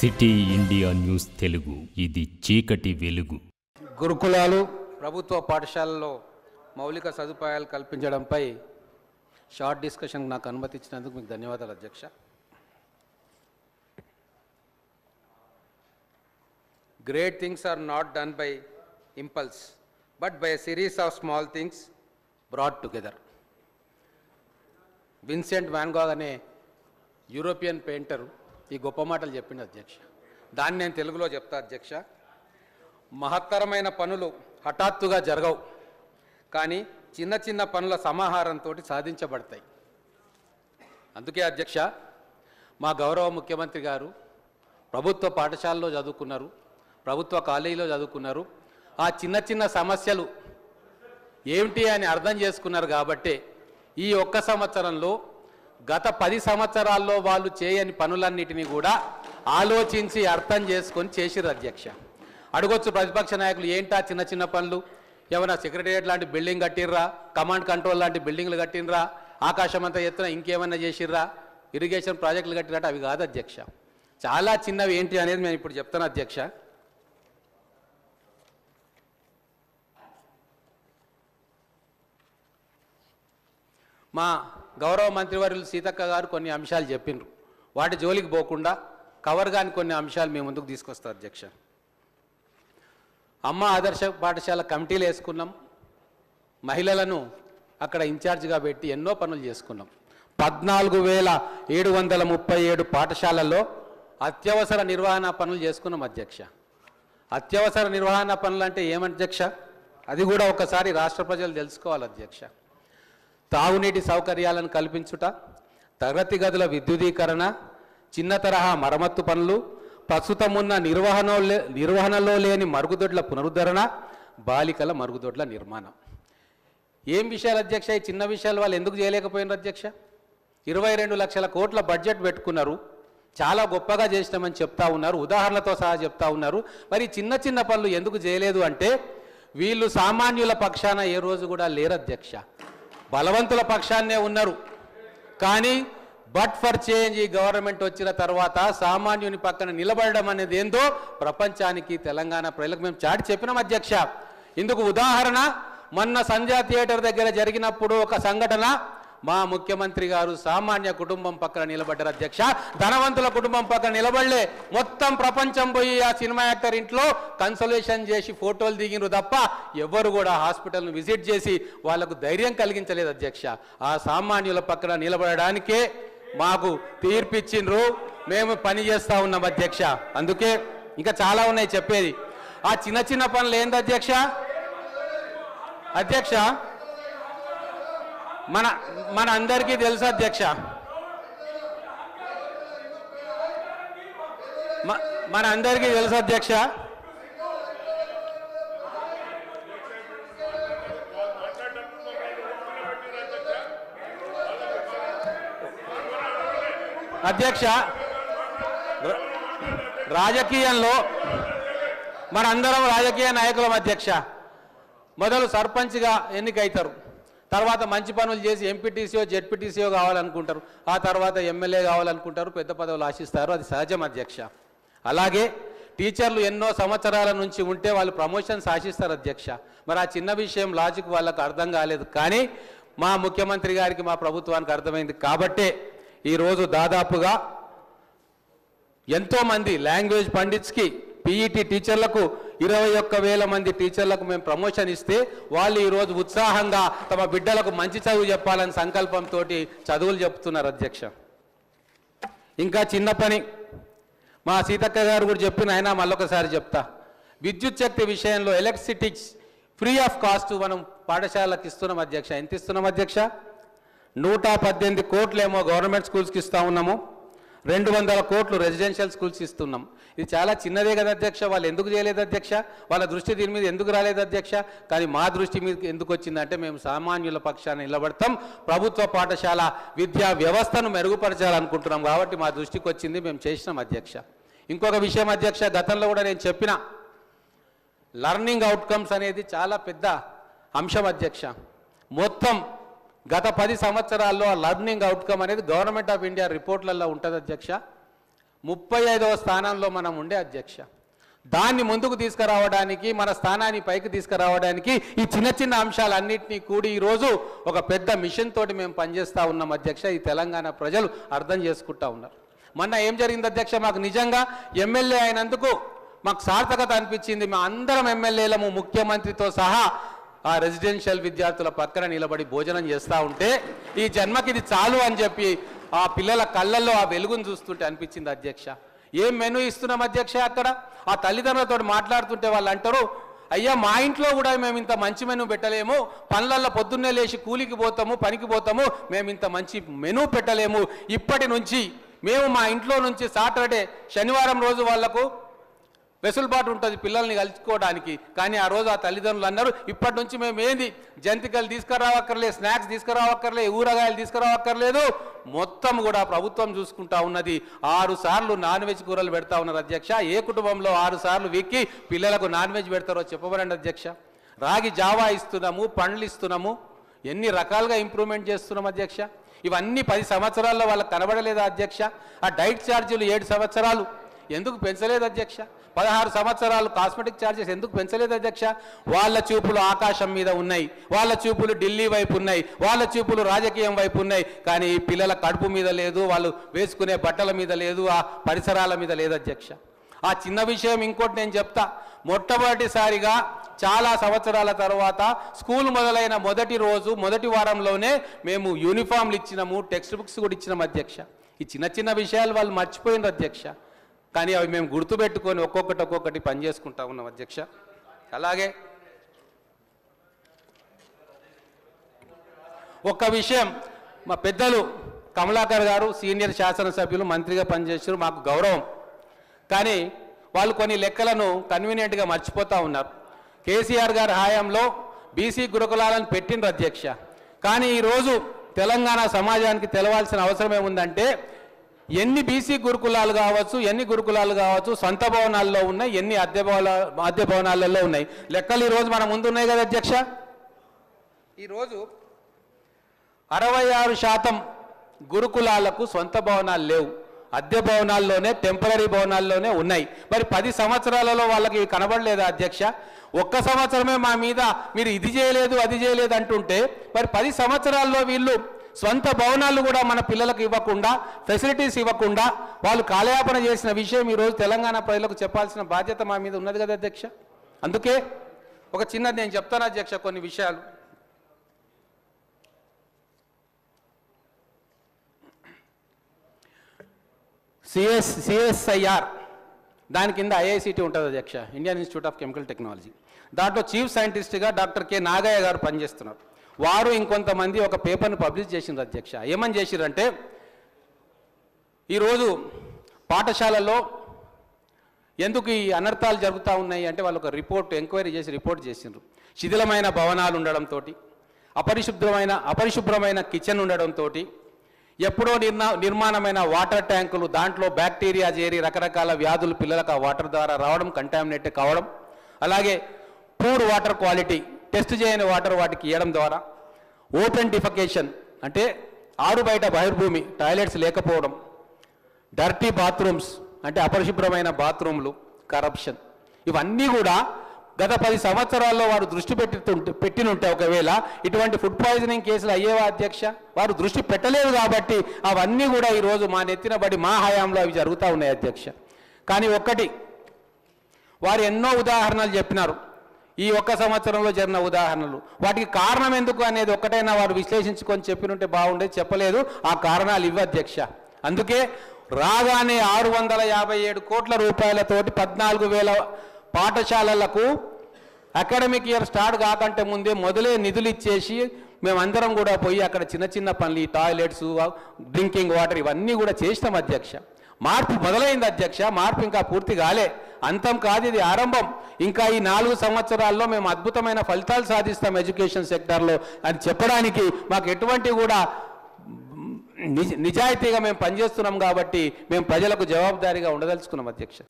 City India news Telugu, ఇది చీకటి వెలుగు. గురుకులాలు ప్రభుత్వ పాఠశాలల్లో మౌలిక సదుపాయాలు కల్పించడంపై షార్ట్ డిస్కషన్ నాకు అనుమతి ఇచ్చినందుకు మీకు ధన్యవాదాలు అధ్యక్ష. Great things are not done by impulse, but by a series of small things brought together. Vincent van Gogh అనే యూరోపియన్ పెయింటర్ ఈ గొప్ప మాటలు చెప్పింది అధ్యక్ష. దాన్ని నేను తెలుగులో చెప్తా అధ్యక్ష. మహత్తరమైన పనులు హఠాత్తుగా జరగవు, కానీ చిన్న చిన్న పనుల సమాహారంతో సాధించబడతాయి. అందుకే అధ్యక్ష, మా గౌరవ ముఖ్యమంత్రి గారు ప్రభుత్వ పాఠశాలలో చదువుకున్నారు, ప్రభుత్వ కాలేజీలో చదువుకున్నారు. ఆ చిన్న చిన్న సమస్యలు ఏమిటి అని అర్థం చేసుకున్నారు. కాబట్టే ఈ ఒక్క సంవత్సరంలో గత 10 సంవత్సరాల్లో వాళ్ళు చేయని పనులన్నిటినీ కూడా ఆలోచించి అర్థం చేసుకొని చేసిర్రు అధ్యక్ష. అడగొచ్చు ప్రతిపక్ష నాయకులు, ఏంటా చిన్న చిన్న పనులు? ఏమైనా సెక్రటేరియట్ లాంటి బిల్డింగ్ కట్టిర్రా, కమాండ్ కంట్రోల్ లాంటి బిల్డింగ్లు కట్టినరా, ఆకాశమంతా ఎత్తున ఇంకేమైనా చేసిర్రా, ఇరిగేషన్ ప్రాజెక్టులు కట్టినట్టు? అవి కాదు అధ్యక్ష. చాలా చిన్నవి ఏంటి అనేది నేను ఇప్పుడు చెప్తాను అధ్యక్ష. మా గౌరవ మంత్రివర్యులు సీతక్క గారు కొన్ని అంశాలు చెప్పిండ్రు. వాటి జోలికి పోకుండా కవర్ కాని కొన్ని అంశాలు మేము ముందుకు తీసుకొస్తాం అధ్యక్ష. అమ్మ ఆదర్శ పాఠశాల కమిటీలు వేసుకున్నాం, మహిళలను అక్కడ ఇన్ఛార్జిగా పెట్టి ఎన్నో పనులు చేసుకున్నాం. 14,737 పాఠశాలల్లో అత్యవసర నిర్వహణ పనులు చేసుకున్నాం అధ్యక్ష. అత్యవసర నిర్వహణ పనులు అంటే ఏమధ్యక్ష? అది కూడా ఒకసారి రాష్ట్ర ప్రజలు తెలుసుకోవాలి అధ్యక్ష. తాగునీటి సౌకర్యాలను కల్పించుట, తరగతి గదుల విద్యుదీకరణ, చిన్న తరహా మరమ్మత్తు పనులు, ప్రస్తుతం ఉన్న నిర్వహణలో లేని మరుగుదొడ్ల పునరుద్ధరణ, బాలికల మరుగుదొడ్ల నిర్మాణం. ఏం విషయాలు అధ్యక్ష? ఈ చిన్న విషయాలు వాళ్ళు ఎందుకు చేయలేకపోయినారు అధ్యక్ష? 22 లక్షల కోట్ల బడ్జెట్ పెట్టుకున్నారు, చాలా గొప్పగా చేసినామని చెప్తా ఉన్నారు, ఉదాహరణలతో సహా చెప్తా ఉన్నారు. మరి చిన్న చిన్న పనులు ఎందుకు చేయలేదు అంటే వీళ్ళు సామాన్యుల పక్షాన ఏ రోజు కూడా లేరు అధ్యక్ష, బలవంతుల పక్షాన్నే ఉన్నారు. కానీ బట్ ఫర్ చేంజ్ ఈ గవర్నమెంట్ వచ్చిన తర్వాత సామాన్యుని పక్కన నిలబడడం అనేది ఏందో ప్రపంచానికి, తెలంగాణ ప్రజలకు మేము చాటి చెప్పినాం అధ్యక్ష. ఇందుకు ఉదాహరణ మొన్న సంధ్యా థియేటర్ దగ్గర జరిగినప్పుడు ఒక సంఘటన, మా ముఖ్యమంత్రి గారు సామాన్య కుటుంబం పక్కన నిలబడ్డారు అధ్యక్ష. ధనవంతుల కుటుంబం పక్కన నిలబడలే. మొత్తం ప్రపంచం పోయి ఆ సినిమా యాక్టర్ ఇంట్లో కన్సల్టేషన్ చేసి ఫోటోలు దిగినరు తప్ప ఎవరు కూడా హాస్పిటల్ను విజిట్ చేసి వాళ్లకు ధైర్యం కలిగించలేదు అధ్యక్ష. ఆ సామాన్యుల పక్కన నిలబడడానికే మాకు తీర్పిచ్చిండ్రు, మేము పని చేస్తూ ఉన్నాం అధ్యక్ష. అందుకే ఇంకా చాలా ఉన్నాయి చెప్పేది. ఆ చిన్న చిన్న పనులు ఏంది అధ్యక్ష? అధ్యక్ష మన అందరికీ తెలుసు అధ్యక్ష, మన అందరికీ తెలుసు అధ్యక్ష, అధ్యక్ష రాజకీయంలో మనందరం రాజకీయ నాయకులం అధ్యక్ష. మొదలు సర్పంచ్గా ఎన్నికైతారు, తర్వాత మంచి పనులు చేసి ఎంపీటీసీఓ జెడ్పీటీసీఓ కావాలనుకుంటారు, ఆ తర్వాత ఎమ్మెల్యే కావాలనుకుంటారు, పెద్ద పదవులు ఆశిస్తారు. అది సహజం అధ్యక్ష. అలాగే టీచర్లు ఎన్నో సంవత్సరాల నుంచి ఉంటే వాళ్ళు ప్రమోషన్స్ ఆశిస్తారు అధ్యక్ష. మరి ఆ చిన్న విషయం లాజిక్ వాళ్ళకు అర్థం కాలేదు, కానీ మా ముఖ్యమంత్రి గారికి, మా ప్రభుత్వానికి అర్థమైంది. కాబట్టే ఈరోజు దాదాపుగా ఎంతోమంది లాంగ్వేజ్ పండిట్స్కి, పీఈటీ టీచర్లకు 21,000 మంది టీచర్లకు మేము ప్రమోషన్ ఇస్తే వాళ్ళు ఈరోజు ఉత్సాహంగా తమ బిడ్డలకు మంచి చదువు చెప్పాలని సంకల్పంతో చదువులు చెప్తున్నారు అధ్యక్ష. ఇంకా చిన్న పని మా సీతక్క గారు కూడా చెప్పిన, అయినా మళ్ళొకసారి చెప్తా. విద్యుత్ శక్తి విషయంలో ఎలక్ట్రిసిటీ ఫ్రీ ఆఫ్ కాస్ట్ మనం పాఠశాలకు ఇస్తున్నాం అధ్యక్ష. ఎంత ఇస్తున్నాం అధ్యక్ష? 118 కోట్లేమో గవర్నమెంట్ స్కూల్స్కి ఇస్తూ ఉన్నాము, 200 కోట్లు రెసిడెన్షియల్ స్కూల్స్ ఇస్తున్నాం. ఇది చాలా చిన్నదే కదా అధ్యక్ష. వాళ్ళు ఎందుకు చేయలేదు అధ్యక్ష? వాళ్ళ దృష్టి దీని మీద ఎందుకు రాలేదు అధ్యక్ష? కానీ మా దృష్టి మీద ఎందుకు వచ్చిందంటే మేము సామాన్యుల పక్షాన నిలబడతాం, ప్రభుత్వ పాఠశాల విద్యా వ్యవస్థను మెరుగుపరచాలనుకుంటున్నాం కాబట్టి మా దృష్టికి వచ్చింది, మేము చేసినాం అధ్యక్ష. ఇంకొక విషయం అధ్యక్ష, గతంలో కూడా నేను చెప్పిన, లర్నింగ్ అవుట్కమ్స్ అనేది చాలా పెద్ద అంశం అధ్యక్ష. మొత్తం గత 10 సంవత్సరాల్లో లర్నింగ్ అవుట్కమ్ అనేది గవర్నమెంట్ ఆఫ్ ఇండియా రిపోర్ట్లలో ఉంటుంది అధ్యక్ష. 35వ స్థానంలో మనం ఉండే అధ్యక్ష. దాన్ని ముందుకు తీసుకురావడానికి, మన స్థానాన్ని పైకి తీసుకురావడానికి ఈ చిన్న చిన్న అంశాలన్నింటినీ కూడి ఈరోజు ఒక పెద్ద మిషన్ తోటి మేము పనిచేస్తూ ఉన్నాం అధ్యక్ష. ఈ తెలంగాణ ప్రజలు అర్థం చేసుకుంటా ఉన్నారు. మొన్న ఏం జరిగింది అధ్యక్ష, మాకు నిజంగా ఎమ్మెల్యే అయినందుకు మాకు సార్థకత అనిపించింది. మా అందరం ఎమ్మెల్యేలము ముఖ్యమంత్రితో సహా ఆ రెసిడెన్షియల్ విద్యార్థుల పక్కన నిలబడి భోజనం చేస్తూ ఉంటే ఈ జన్మకి ఇది చాలు అని చెప్పి ఆ పిల్లల కళ్ళల్లో ఆ వెలుగును చూస్తుంటే అనిపించింది అధ్యక్ష. ఏం మెనూ ఇస్తున్నాం అధ్యక్ష అక్కడ? ఆ తల్లిదండ్రులతో మాట్లాడుతుంటే వాళ్ళు అంటారు, అయ్యా మా ఇంట్లో కూడా మేము ఇంత మంచి మెనూ పెట్టలేము, పనులల్లో పొద్దున్నే లేచి కూలికి పోతాము, పనికి పోతాము, మేము ఇంత మంచి మెనూ పెట్టలేము. ఇప్పటి నుంచి మేము మా ఇంట్లో నుంచి సాటర్డే శనివారం రోజు వాళ్లకు వెసులుబాటు ఉంటుంది పిల్లల్ని కలుసుకోవడానికి. కానీ ఆ రోజు ఆ తల్లిదండ్రులు అన్నారు, ఇప్పటి నుంచి మేము ఏంది జంతికలు తీసుకురావక్కర్లేదు, స్నాక్స్ తీసుకురావక్కర్లేదు, ఊరగాయలు తీసుకురావక్కర్లేదు, మొత్తం కూడా ప్రభుత్వం చూసుకుంటా ఉన్నది. 6 సార్లు నాన్ వెజ్ కూరలు పెడతా ఉన్నారు అధ్యక్ష. ఏ కుటుంబంలో 6 సార్లు వీక్కి పిల్లలకు నాన్ వెజ్ పెడతారో చెప్పబడండి అధ్యక్ష. రాగి జావా ఇస్తున్నాము, పండ్లు ఇస్తున్నాము, ఎన్ని రకాలుగా ఇంప్రూవ్మెంట్ చేస్తున్నాం అధ్యక్ష. ఇవన్నీ 10 సంవత్సరాల్లో వాళ్ళకి కనబడలేదా అధ్యక్ష? ఆ డైట్ ఛార్జీలు 7 సంవత్సరాలు ఎందుకు పెంచలేదు అధ్యక్ష? 16 సంవత్సరాలు కాస్మెటిక్ ఛార్జెస్ ఎందుకు పెంచలేదు అధ్యక్ష? వాళ్ళ చూపులు ఆకాశం మీద ఉన్నాయి, వాళ్ళ చూపులు ఢిల్లీ వైపు ఉన్నాయి, వాళ్ళ చూపులు రాజకీయం వైపు ఉన్నాయి. కానీ పిల్లల కడుపు మీద లేదు, వాళ్ళు వేసుకునే బట్టల మీద లేదు, ఆ పరిసరాల మీద లేదు అధ్యక్ష. ఆ చిన్న విషయం ఇంకోటి నేను చెప్తా. మొట్టమొదటిసారిగా చాలా సంవత్సరాల తర్వాత స్కూల్ మొదలైన మొదటి రోజు మొదటి వారంలోనే మేము యూనిఫామ్లు ఇచ్చినాము, టెక్స్ట్ బుక్స్ కూడా ఇచ్చినాం అధ్యక్ష. ఈ చిన్న చిన్న విషయాలు వాళ్ళు మర్చిపోయినారు అధ్యక్ష. కానీ అవి మేము గుర్తుపెట్టుకొని ఒక్కొక్కటి పని చేసుకుంటా ఉన్నాం అధ్యక్ష. అలాగే ఒక్క విషయం, మా పెద్దలు కమలాకర్ గారు సీనియర్ శాసనసభ్యులు, మంత్రిగా పనిచేసారు, మాకు గౌరవం. కానీ వాళ్ళు కొన్ని లెక్కలను కన్వీనియంట్గా మర్చిపోతూ ఉన్నారు. కేసీఆర్ గారి హయాంలో బీసీ గురుకులాలను పెట్టిండ్రు అధ్యక్ష. కానీ ఈరోజు తెలంగాణ సమాజానికి తెలవాల్సిన అవసరం ఏముందంటే, ఎన్ని బీసీ గురుకులాలు కావచ్చు, ఎన్ని గురుకులాలు కావచ్చు సొంత భవనాల్లో ఉన్నాయి, ఎన్ని అద్దె భవనాలలో ఉన్నాయి. లెక్కలు ఈరోజు మన ముందు ఉన్నాయి కదా అధ్యక్ష. ఈరోజు 66% గురుకులాలకు సొంత భవనాలు లేవు, అద్దె భవనాల్లోనే, టెంపరీ భవనాల్లోనే ఉన్నాయి. మరి 10 సంవత్సరాలలో వాళ్ళకి కనబడలేదా అధ్యక్ష? ఒక్క సంవత్సరమే మా మీద మీరు ఇది చేయలేదు అది చేయలేదు అంటుంటే, మరి 10 సంవత్సరాల్లో వీళ్ళు సొంత భవనాలు కూడా మన పిల్లలకు ఇవ్వకుండా, ఫెసిలిటీస్ ఇవ్వకుండా వాళ్ళు కాలయాపన చేసిన విషయం ఈరోజు తెలంగాణ ప్రజలకు చెప్పాల్సిన బాధ్యత మా మీద ఉన్నది కదా అధ్యక్ష. అందుకే ఒక చిన్నది నేను చెప్తాను అధ్యక్ష, కొన్ని విషయాలు. సిఎస్ఐఆర్ దాని కింద ఐఐసిటి ఉంటుంది అధ్యక్ష, Indian institute of chemical technology. దాంట్లో చీఫ్ సైంటిస్ట్గా డాక్టర్ కె నాగయ్య గారు పనిచేస్తున్నారు. వారు ఇంకొంతమంది ఒక పేపర్ను పబ్లిష్ చేసిండ్రు అధ్యక్ష. ఏమని చేసిరంటే, ఈరోజు పాఠశాలలో ఎందుకు ఈ అనర్థాలు జరుగుతూ ఉన్నాయి అంటే, వాళ్ళు ఒక ఎంక్వైరీ చేసి రిపోర్ట్ చేసిండ్రు. శిథిలమైన భవనాలు ఉండడంతో, అపరిశుభ్రమైన కిచెన్ ఉండడంతో, ఎప్పుడో నిర్మాణమైన వాటర్ ట్యాంకులు, దాంట్లో బ్యాక్టీరియా చేరి రకరకాల వ్యాధులు పిల్లలకు ఆ వాటర్ ద్వారా రావడం, కంటామినేట్ కావడం, అలాగే పూర్ వాటర్ క్వాలిటీ, టెస్ట్ చేయని వాటర్ వాటికి ఇవ్వడం ద్వారా, ఓపెన్ డిఫెకేషన్ అంటే ఆరు బయట బహిర్భూమి టాయిలెట్స్ లేకపోవడం, డర్టీ బాత్రూమ్స్ అంటే అపరిశుభ్రమైన బాత్రూమ్లు, కరప్షన్, ఇవన్నీ కూడా గత 10 సంవత్సరాల్లో వారు దృష్టి పెట్టినుంటే ఒకవేళ ఇటువంటి ఫుడ్ పాయిజనింగ్ కేసులు అయ్యేవా అధ్యక్ష? వారు దృష్టి పెట్టలేదు కాబట్టి అవన్నీ కూడా ఈరోజు మా నెత్తినబడి మా హయాంలో అవి జరుగుతూ ఉన్నాయి అధ్యక్ష. కానీ ఒక్కటి, వారు ఎన్నో ఉదాహరణలు చెప్పినారు, ఈ ఒక్క సంవత్సరంలో జరిగిన ఉదాహరణలు, వాటికి కారణం ఎందుకు అనేది ఒక్కటైనా వారు విశ్లేషించుకొని చెప్పినుంటే బాగుండేది. చెప్పలేదు. ఆ కారణాలు ఇవి అధ్యక్ష. అందుకే రాగానే 657 కోట్ల రూపాయలతోటి 14,000 పాఠశాలలకు అకాడమిక్ ఇయర్ స్టార్ట్ కాకంటే ముందే మొదలే నిధులు ఇచ్చేసి మేమందరం కూడా పోయి అక్కడ చిన్న చిన్న పనులు, ఈ టాయిలెట్స్, డ్రింకింగ్ వాటర్ ఇవన్నీ కూడా చేసినాం అధ్యక్ష. మార్పు మొదలైంది అధ్యక్ష. మార్పు ఇంకా పూర్తి కాలే, అంతం కాదు, ఇది ఆరంభం. ఇంకా ఈ 4 సంవత్సరాల్లో మేము అద్భుతమైన ఫలితాలు సాధిస్తాం ఎడ్యుకేషన్ సెక్టార్లో అని చెప్పడానికి మాకు ఎటువంటి కూడా నిజాయితీగా మేము పనిచేస్తున్నాం కాబట్టి మేము ప్రజలకు జవాబుదారీగా ఉండదలుచుకున్నాం అధ్యక్ష.